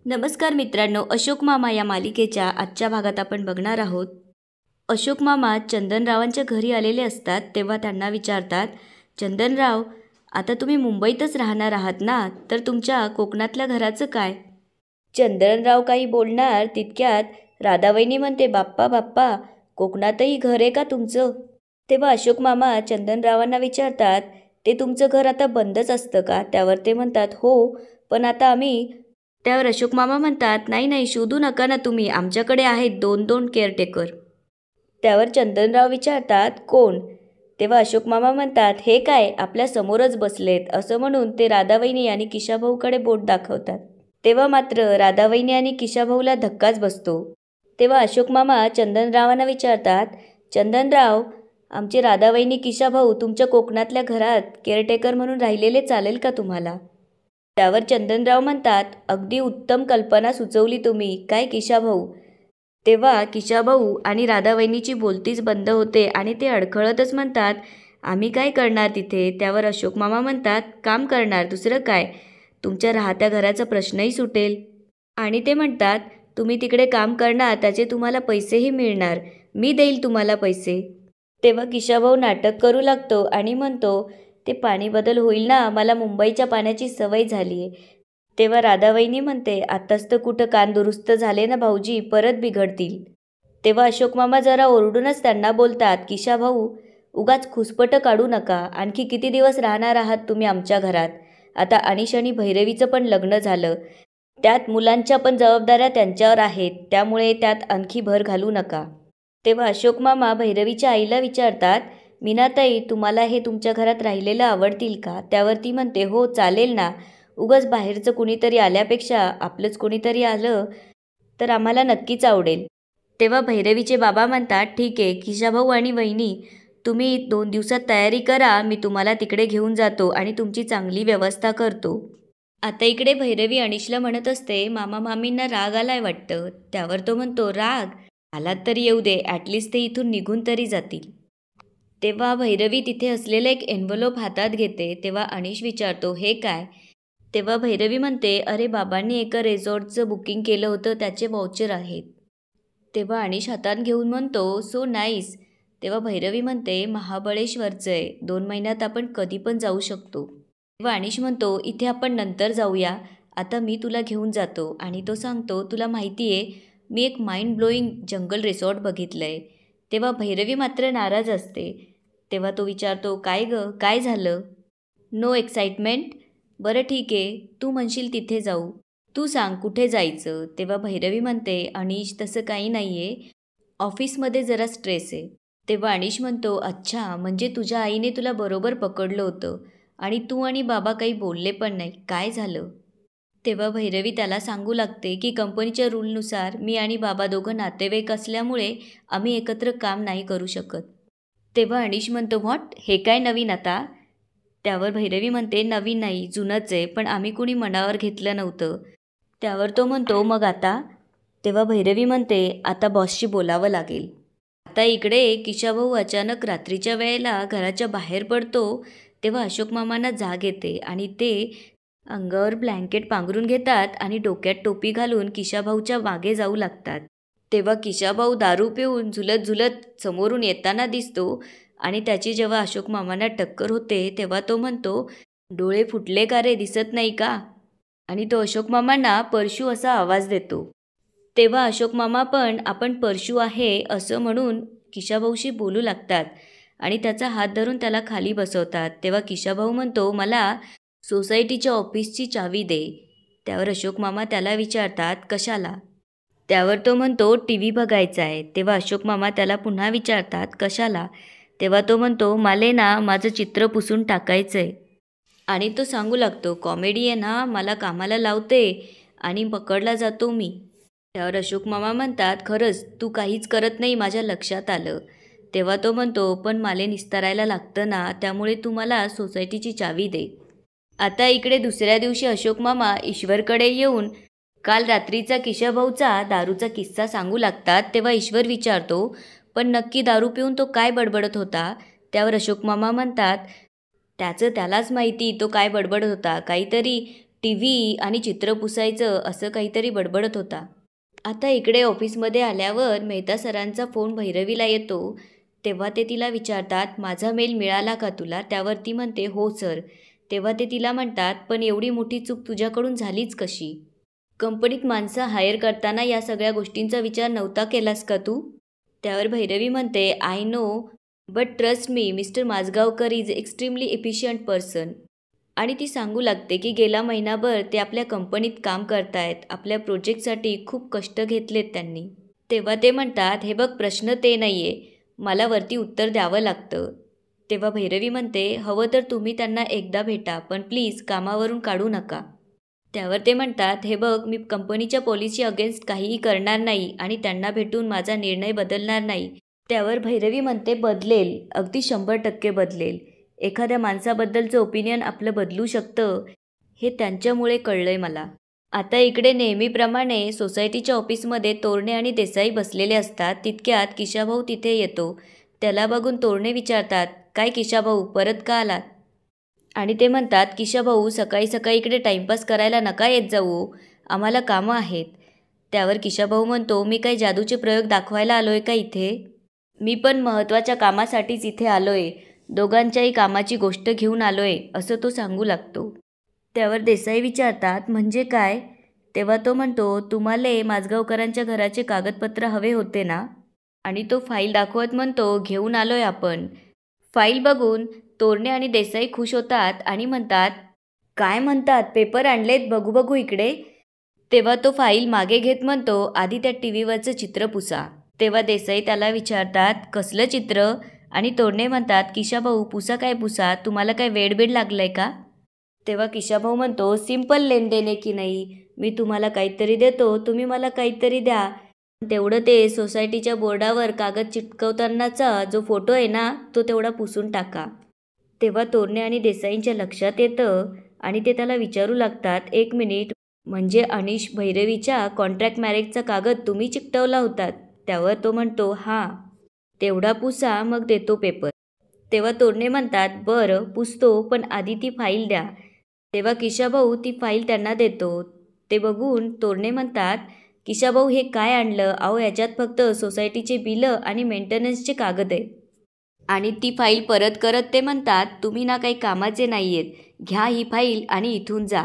नमस्कार मित्रांनो, अशोक मामा या मालिकेच्या आजच्या भागात आपण बघणार आहोत. अशोक मामा चंदनरावांच्या घरी आलेले असतात तेव्हा त्यांना विचारतात, चंदनराव, आता तुम्ही मुंबईतच राहणार आहात ना, तर तुमच्या कोकणातल्या घराचं काय? चंदनराव काही बोलणार तितक्यात राधावहिनी म्हणते, बाप्पा बाप्पा, कोकणातही घर आहे का तुमचं? तेव्हा अशोक मामा चंदनरावांना विचारतात, ते तुमचं घर आता बंदच असतं का? त्यावर ते म्हणतात, हो, पण आता आम्ही. त्यावर अशोक मामा म्हणतात, नाही नाही, शोधू नका ना तुम्ही, आमच्याकडे आहेत 2-2 केअरटेकर. त्यावर चंदनराव विचारतात, कोण? तेव्हा अशोक मामा म्हणतात, हे काय, आपल्या समोरच बसलेत. असं म्हणून ते राधावहिनी आणि किशाभाऊकडे बोट दाखवतात. तेव्हा मात्र राधावहिनी आणि किशाभाऊला धक्काच बसतो. तेव्हा अशोक मामा चंदनरावांना विचारतात, चंदनराव, आमचे राधावहिनी किशाभाऊ तुमच्या कोकणातल्या घरात केअरटेकर म्हणून राहिलेले चालेल का तुम्हाला? त्यावर चंदनराव म्हणतात, अगदी उत्तम कल्पना सुचवली तुम्ही, काय किशाभाऊ? तेव्हा किशाभाऊ आणि राधावहिनीची बोलतीच बंद होते आणि ते अडखळतच म्हणतात, आम्ही काय करणार तिथे? त्यावर अशोक मामा म्हणतात, काम करणार, दुसरं काय, तुमच्या राहत्या घराचा प्रश्नही सुटेल. आणि ते म्हणतात, तुम्ही तिकडे काम करणार, त्याचे तुम्हाला पैसेही मिळणार, मी देईल तुम्हाला पैसे. तेव्हा किशाभाऊ नाटक करू लागतो आणि म्हणतो, ते पाणी बदल होईल ना, मला मुंबईच्या पाण्याची सवय झाली आहे. तेव्हा राधावहिनी म्हणते, आताच तर कुठं कान दुरुस्त झाले ना भाऊजी, परत बिघडतील. तेव्हा अशोक मामा जरा ओरडूनच त्यांना बोलतात, किशाभाऊ, उगाच खुसपट काढू नका, आणखी किती दिवस राहणार आहात तुम्ही आमच्या घरात? आता अनिश आणि भैरवीचं पण लग्न झालं, त्यात मुलांच्या पण जबाबदाऱ्या त्यांच्यावर आहेत, त्यामुळे त्यात आणखी भर घालू नका. तेव्हा अशोक मामा भैरवीच्या आईला विचारतात, मीनाताई, तुम्हाला हे तुमच्या घरात राहिलेलं आवडतील का? त्यावर ती म्हणते, हो चालेल ना, उगाच बाहेरचं कुणीतरी आल्यापेक्षा आपलंच कोणीतरी आलं तर आम्हाला नक्कीच आवडेल. तेव्हा भैरवीचे बाबा म्हणतात, ठीक आहे किशाभाऊ आणि वहिनी, तुम्ही 2 दिवसात तयारी करा, मी तुम्हाला तिकडे घेऊन जातो आणि तुमची चांगली व्यवस्था करतो. आता इकडे भैरवी अनिशला म्हणत असते, मामा मामींना राग आलाय वाटतं. त्यावर तो म्हणतो, राग आलात तरी येऊ दे, ॲटलिस्ट ते इथून निघून तरी जातील. तेव्हा भैरवी तिथे असलेलं एक एन्व्हलप हातात घेते. तेव्हा अनिश विचारतो, हे काय? तेव्हा भैरवी म्हणते, अरे बाबांनी एका रिसॉर्टचं बुकिंग केलं होतं, त्याचे व्हाउचर आहेत. तेव्हा अनिश हातात घेऊन म्हणतो, सो नाईस. तेव्हा भैरवी म्हणते, महाबळेश्वरचं आहे, 2 महिन्यात आपण कधी पण जाऊ शकतो. तेव्हा अनिश म्हणतो, इथे आपण नंतर जाऊया, आता मी तुला घेऊन जातो. आणि तो सांगतो, तुला माहिती आहे, मी एक माइंड ब्लोईंग जंगल रिसॉर्ट बघितलं आहे. तेव्हा भैरवी मात्र नाराज असते. तेव्हा तो विचारतो, काय गं, काय झालं? No excitement? बरं ठीक आहे, तू म्हणशील तिथे जाऊ, तू सांग कुठे जायचं? तेव्हा भैरवी म्हणते, अनिश तसं काही नाही आहे, ऑफिसमध्ये जरा स्ट्रेस आहे. तेव्हा अनिश म्हणतो, अच्छा, म्हणजे तुझ्या आईने तुला बरोबर पकडलं होतं आणि तू आणि बाबा काही बोलले पण नाही, काय झालं? तेव्हा भैरवी त्याला सांगू लागते की कंपनीच्या रूलनुसार मी आणि बाबा दोघं नातेवाईक असल्यामुळे आम्ही एकत्र काम नाही करू शकत. तेव्हा अनिश म्हणतो, व्हॉट, हे काय नवीन आता? त्यावर भैरवी म्हणते, नवीन नाही, जुनंच आहे, पण आम्ही कुणी मनावर घेतलं नव्हतं. त्यावर तो म्हणतो, मग आता? तेव्हा भैरवी म्हणते, आता बॉसशी बोलावं लागेल. आता इकडे किशाभाऊ अचानक रात्रीच्या वेळेला घराच्या बाहेर पडतो. तेव्हा अशोक मामांना जाग येते आणि ते अंगावर ब्लँकेट पांघरून घेतात आणि डोक्यात टोपी घालून किशाभाऊच्या मागे जाऊ लागतात. तेव्हा किशाभाऊ दारू पिऊन झुलत झुलत समोरून येताना दिसतो आणि त्याची जेव्हा अशोक मामांना टक्कर होते तेव्हा तो म्हणतो, डोळे फुटले का रे, दिसत नाही का? आणि तो अशोक मामांना परशू असा आवाज देतो. तेव्हा अशोक मामा पण आपण परशू आहे असं म्हणून किशाभाऊशी बोलू लागतात आणि त्याचा हात धरून त्याला खाली बसवतात. तेव्हा किशाभाऊ म्हणतो, मला सोसायटीच्या ऑफिसची चावी दे. त्यावर अशोक मामा त्याला विचारतात, कशाला? त्यावर तो म्हणतो, टी व्ही बघायचा आहे. तेव्हा अशोक मामा त्याला पुन्हा विचारतात, कशाला? तेव्हा तो म्हणतो, माले ना माझं चित्र पुसून टाकायचं आहे. आणि तो सांगू लागतो, कॉमेडी आहे ना, मला कामाला लावते आणि पकडला जातो मी. त्यावर अशोक मामा म्हणतात, खरंच तू काहीच करत नाही, माझ्या लक्षात आलं. तेव्हा तो म्हणतो, पण माले निस्तारायला लागतं ना, त्यामुळे तू मला सोसायटीची चावी दे. आता इकडे दुसऱ्या दिवशी अशोक मामा ईश्वरकडे येऊन काल रात्रीचा किशाभाऊचा दारूचा किस्सा सांगू लागतात. तेव्हा ईश्वर विचारतो, पण नक्की दारू पिऊन तो काय बडबडत होता? त्यावर अशोक मामा म्हणतात, त्याचं त्यालाच माहिती, तो काय बडबडत होता, काहीतरी TV आणि चित्र पुसायचं असं काहीतरी बडबडत होता. आता इकडे ऑफिसमध्ये आल्यावर मेहता सरांचा फोन भैरवीला येतो. तेव्हा ते तिला विचारतात, माझा मेल मिळाला का तुला? त्यावर ती म्हणते, हो सर. तेव्हा ते तिला म्हणतात, पण एवढी मोठी चूक तुझ्याकडून झालीच कशी? कंपनीत माणसं हायर करताना या सगळ्या गोष्टींचा विचार नव्हता केलास का तू? त्यावर भैरवी म्हणते, I know, but trust me, Mister Mazgaonkar is extremely efficient person. आणि ती सांगू लागते की गेला महिनाभर ते आपल्या कंपनीत काम करतायत. आपल्या प्रोजेक्टसाठी खूप कष्ट घेतलेत त्यांनी. तेव्हा ते म्हणतात, हे बघ प्रश्न ते नाही आहे, मला वरती उत्तर द्यावं लागतं. तेव्हा भैरवी म्हणते, हवं तर तुम्ही त्यांना एकदा भेटा, पण प्लीज कामावरून काढू नका. त्यावर ते म्हणतात, हे बघ मी कंपनीच्या पॉलिसी अगेन्स्ट काहीही करणार नाही आणि त्यांना भेटून माझा निर्णय बदलणार नाही. त्यावर भैरवी म्हणते, बदलेल, अगदी 100% बदलेल. एखाद्या माणसाबद्दलचं ओपिनियन आपलं बदलू शकतं हे त्यांच्यामुळे कळलंय मला. आता इकडे नेहमीप्रमाणे सोसायटीच्या ऑफिसमध्ये तोरणे आणि देसाई बसलेले असतात. तितक्यात किशाभाऊ तिथे येतो. त्याला बघून तोरणे विचारतात, काय किशाभाऊ, परत का आलात? आणि ते म्हणतात, किशाभाऊ सकाळी सकाळी इकडे टाईमपास करायला नका येत जाऊ, आम्हाला कामं आहेत. त्यावर किशाभाऊ म्हणतो, मी काही जादूचे प्रयोग दाखवायला आलोय का इथे? मी पण महत्त्वाच्या कामासाठीच इथे आलोय, दोघांच्याही कामाची गोष्ट घेऊन आलोय, असं तो सांगू लागतो. त्यावर देसाई विचारतात, म्हणजे काय? तेव्हा तो म्हणतो, तुम्हाला माझगावकरांच्या घराचे कागदपत्र हवे होते ना? आणि तो फाईल दाखवत म्हणतो, घेऊन आलोय आपण. फाईल बघून तोरणे आणि देसाई खुश होतात आणि म्हणतात, काय म्हणतात, पेपर आणलेत, बघू बघू इकडे. तेव्हा तो फाईल मागे घेत म्हणतो, आधी त्या टीव्हीवरचं चित्र पुसा. तेव्हा देसाई त्याला विचारतात, कसलं चित्र? आणि तोरणे म्हणतात, किशाभाऊ पुसा काय पुसा, तुम्हाला काय वेडबीड लागलंय का? तेव्हा किशाभाऊ म्हणतो, सिंपल लेन देणे की नाही, मी तुम्हाला काहीतरी देतो, तुम्ही मला काहीतरी द्या. तेवढं ते सोसायटीच्या बोर्डावर कागद चिटकवतानाचा जो फोटो आहे ना, तो तेवढा पुसून टाका. तेव्हा तोरणे आणि देसाईंच्या लक्षात येतं आणि ते त्याला विचारू लागतात, एक मिनिट, म्हणजे अनिश भैरवीच्या कॉन्ट्रॅक्ट मॅरेजचा कागद तुम्ही चिकटवला होतात? त्यावर तो म्हणतो, हां. तेवढा पुसा, मग देतो पेपर. तेव्हा तोरणे म्हणतात, बरं पुसतो, पण आधी ती फाईल द्या. तेव्हा किशाभाऊ ती फाईल त्यांना देतो. ते बघून तोरणे म्हणतात, किशाभाऊ हे काय आणलं? अहो याच्यात फक्त सोसायटीचे बिलं आणि मेंटेनन्सचे कागद आहेत. आणि ती फाईल परत करत ते म्हणतात, तुम्ही ना काही कामाचे नाही आहेत, घ्या ही फाईल आणि इथून जा.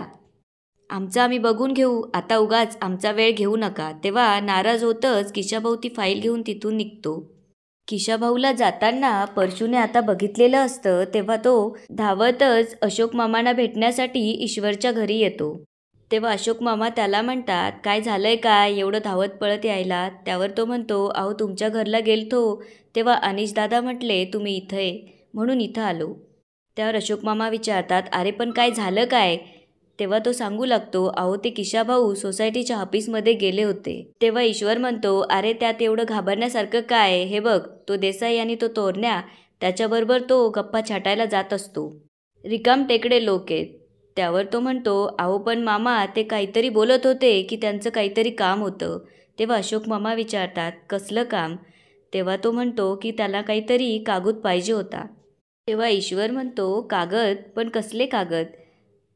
आमचं आम्ही बघून घेऊ, आता उगाच आमचा वेळ घेऊ नका. तेव्हा नाराज होतच किशाभाऊ ती फाईल घेऊन तिथून निघतो. किशाभाऊला जाताना परशूने आता बघितलेलं असतं. तेव्हा तो धावतच अशोक मामांना भेटण्यासाठी ईश्वरच्या घरी येतो. तेव्हा अशोक मामा त्याला म्हणतात, काय झालंय काय, एवढं धावत पळत यायला? त्यावर तो म्हणतो, अहो तुमच्या घरला गेलतो तेव्हा अनिश दादा म्हटले तुम्ही इथं आहे, म्हणून इथं आलो. त्यावर अशोक मामा विचारतात, अरे पण काय झालं काय? तेव्हा तो सांगू लागतो, अहो ते किशाभाऊ सोसायटीच्या ऑफिसमध्ये गेले होते. तेव्हा ईश्वर म्हणतो, अरे त्यात एवढं घाबरण्यासारखं काय? हे बघ, तो देसाई आणि तो तोरण्या, त्याच्याबरोबर तो गप्पा छाटायला जात असतो. रिकाम टेकडे लोक आहेत. त्यावर तो म्हणतो, अहो पण मामा ते काहीतरी बोलत होते की त्यांचं काहीतरी काम होतं. तेव्हा अशोक मामा विचारतात, कसलं काम? तेव्हा तो म्हणतो की त्याला काहीतरी कागद पाहिजे होता. तेव्हा ईश्वर म्हणतो, कागद? पण कसले कागद?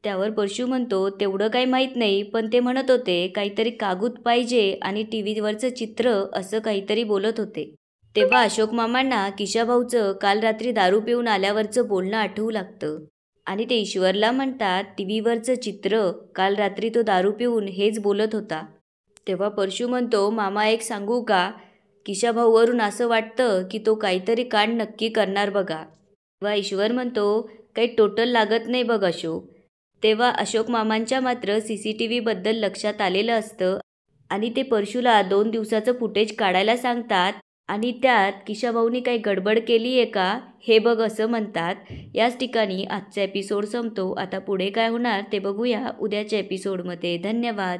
त्यावर परशू म्हणतो, तेवढं काही माहीत नाही, पण ते म्हणत होते काहीतरी कागद पाहिजे आणि टीव्हीवरचं चित्र असं काहीतरी बोलत होते. तेव्हा अशोक मामांना किशाभाऊचं काल रात्री दारू पिऊन आल्यावरचं बोलणं आठवू लागतं आणि ते ईश्वरला म्हणतात, टीव्हीवरचं चित्र, काल रात्री तो दारू पिऊन हेच बोलत होता. तेव्हा परशू म्हणतो, मामा एक सांगू का, किशाभाऊवरून असं वाटतं की तो काहीतरी कांड नक्की करणार बघा. तेव्हा ईश्वर म्हणतो, काही टोटल लागत नाही बघ अशोक. तेव्हा अशोक मामांच्या मात्र CCTVबद्दल लक्षात आलेलं असतं आणि ते परशूला 2 दिवसाचं फुटेज काढायला सांगतात आणि त्यात किशाभाऊनी काही गडबड केली आहे का हे बघ असं म्हणतात. याच ठिकाणी आजचा एपिसोड संपतो. आता पुढे काय होणार ते बघूया उद्याच्या एपिसोडमध्ये. धन्यवाद.